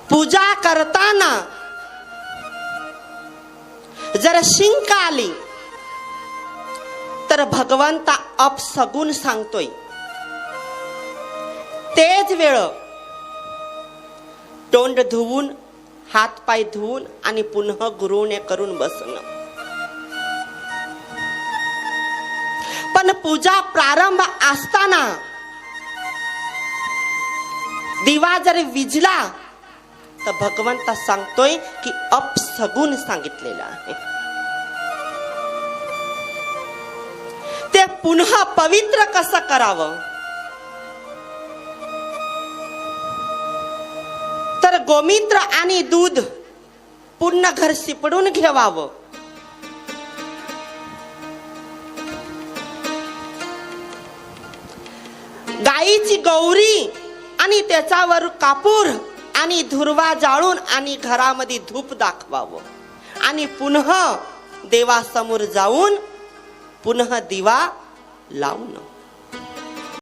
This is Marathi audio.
पूजा करताना जर शिंक आली तर भगवंता अपसगुन सांगतोय, तेच वेळ तोंड धुवून हात पाय धुवून आणि पुन्हा गुरुने करून बसणं. पण पूजा प्रारंभ असताना दिवा जर विझला तर भगवंता सांगतोय की अपसगुन सांगितलेलं आहे. ते पुन्हा पवित्र कसं करावं तर गोमित्र आणि दूध पूर्ण घर शिपडून घेवावं. गाईची गौरी आणि त्याच्यावर कापूर आणि धुर्वा जाळून आणि घरामध्ये धूप दाखवावं आणि पुन्हा देवासमोर जाऊन पुन्हा दिवा लावणं.